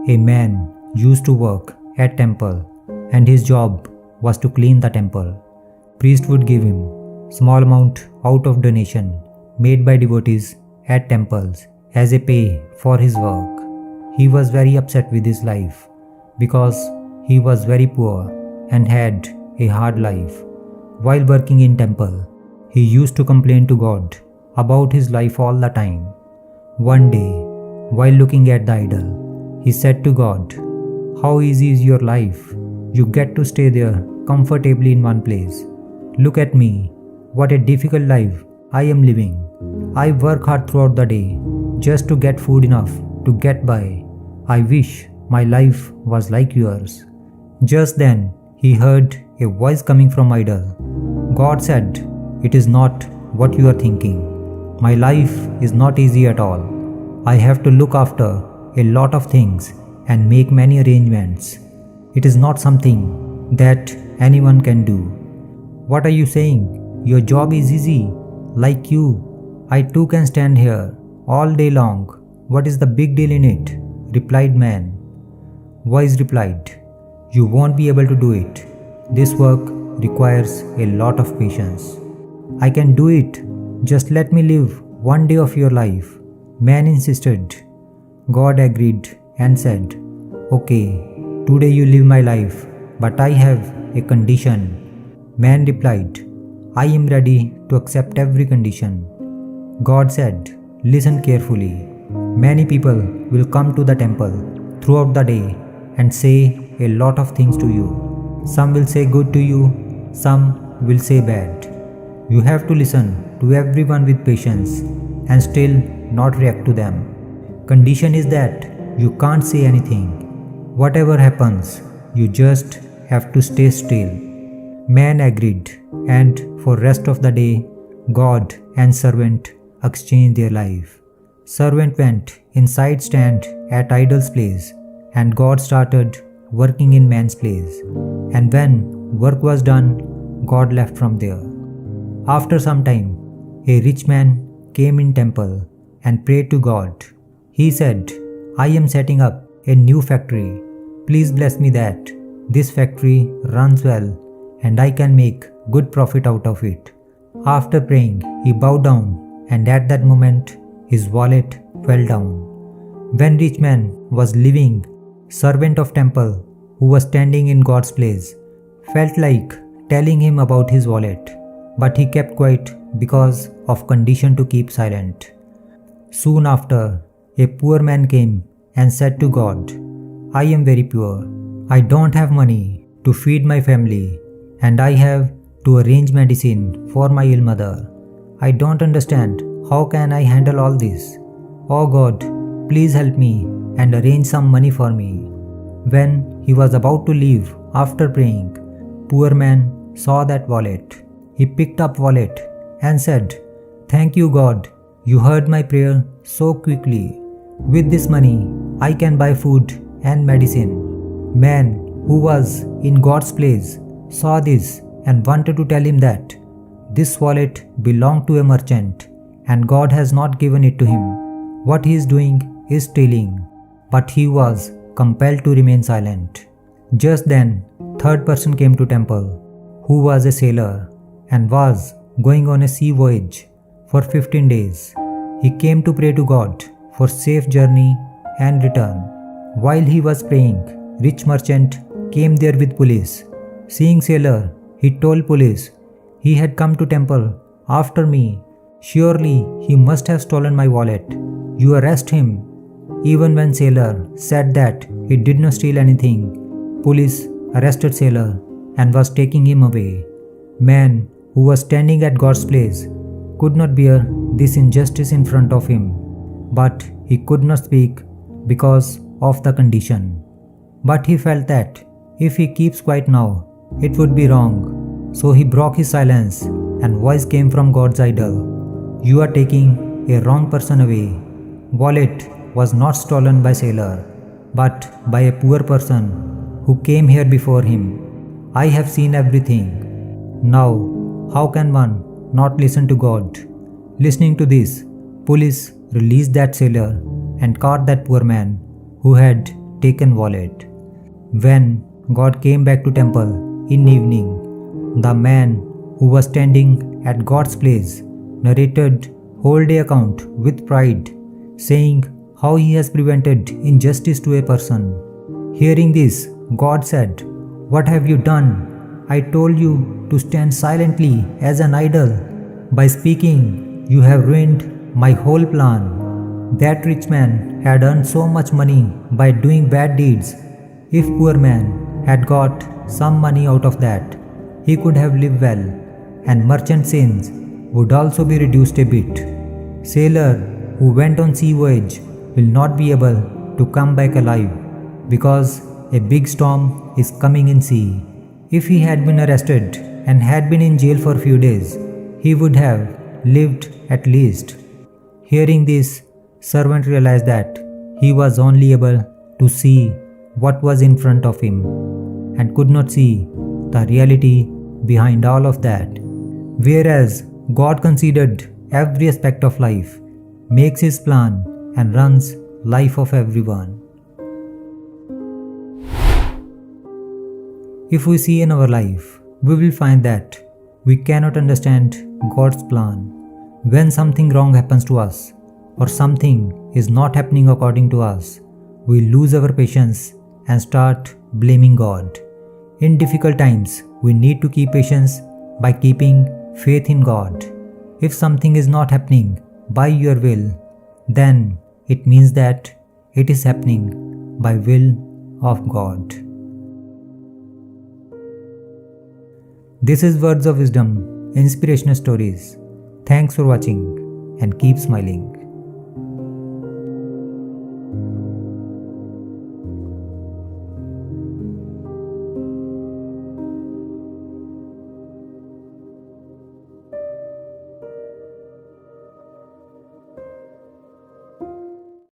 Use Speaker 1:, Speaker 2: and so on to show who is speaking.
Speaker 1: A man used to work at temple and his job was to clean the temple. Priest would give him small amount out of donation made by devotees at temples as a pay for his work. He was very upset with his life because he was very poor and had a hard life. While working in temple, he used to complain to God about his life all the time. One day, while looking at the idol, he said to God, "How easy is your life? You get to stay there comfortably in one place. Look at me, what a difficult life I am living. I work hard throughout the day just to get food enough to get by. I wish my life was like yours." Just then, he heard a voice coming from idol. God said, "It is not what you are thinking. My life is not easy at all. I have to look after a lot of things and make many arrangements. It is not something that anyone can do." "What are you saying? Your job is easy. Like you, I too can stand here all day long. What is the big deal in it?" replied man. Voice replied, "You won't be able to do it. This work requires a lot of patience." "I can do it. Just let me live one day of your life," man insisted. God agreed and said, "Okay, today you live my life, but I have a condition." Man replied, "I am ready to accept every condition." God said, "Listen carefully. Many people will come to the temple throughout the day and say a lot of things to you. Some will say good to you, some will say bad. You have to listen to everyone with patience and still not react to them. Condition is that you can't say anything. Whatever happens, you just have to stay still." Man agreed, and for rest of the day, God and servant exchanged their life. Servant went inside stand at idol's place, and God started working in man's place. And when work was done, God left from there. After some time, a rich man came in temple and prayed to God. He said, "I am setting up a new factory. Please bless me that this factory runs well and I can make good profit out of it." After praying, he bowed down, and at that moment, his wallet fell down. When rich man was leaving, servant of temple who was standing in God's place felt like telling him about his wallet, but he kept quiet because of condition to keep silent. Soon after, a poor man came and said to God, "I am very poor. I don't have money to feed my family, and I have to arrange medicine for my ill mother. I don't understand how can I handle all this. Oh God, please help me and arrange some money for me." When he was about to leave after praying, poor man saw that wallet. He picked up wallet and said, "Thank you God, you heard my prayer so quickly. With this money, I can buy food and medicine." Man who was in God's place saw this and wanted to tell him that this wallet belonged to a merchant and God has not given it to him. What he is doing is stealing. But he was compelled to remain silent. Just then, third person came to temple, who was a sailor and was going on a sea voyage for 15 days. He came to pray to God for safe journey and return. While he was praying, rich merchant came there with police. Seeing sailor, he told police, "He had come to temple after me. Surely he must have stolen my wallet. You arrest him." Even when sailor said that he did not steal anything, police arrested sailor and was taking him away. Man who was standing at God's place could not bear this injustice in front of him, but he could not speak because of the condition. But he felt that if he keeps quiet now, it would be wrong. So he broke his silence, and voice came from God's idol, "You are taking a wrong person away. Wallet was not stolen by sailor, but by a poor person who came here before him. I have seen everything. Now, how can one not listen to God?" Listening to this, police released that sailor and caught that poor man who had taken wallet. When God came back to temple in evening, the man who was standing at God's place narrated whole day account with pride, saying how he has prevented injustice to a person. Hearing this, God said, "What have you done? I told you to stand silently as an idol. By speaking, you have ruined my whole plan." That rich man had earned so much money by doing bad deeds. If poor man had got some money out of that, he could have lived well, and merchant sins would also be reduced a bit. Sailor who went on sea voyage will not be able to come back alive because a big storm is coming in sea. If he had been arrested and had been in jail for a few days, he would have lived at least. Hearing this, servant realized that he was only able to see what was in front of him and could not see the reality behind all of that. Whereas God considered every aspect of life, makes his plan and runs life of everyone. If we see in our life, we will find that we cannot understand God's plan. When something wrong happens to us or something is not happening according to us, we lose our patience and start blaming God. In difficult times, we need to keep patience by keeping faith in God. If something is not happening by your will, then it means that it is happening by will of God. This is Words of Wisdom, Inspirational Stories. Thanks for watching and keep smiling.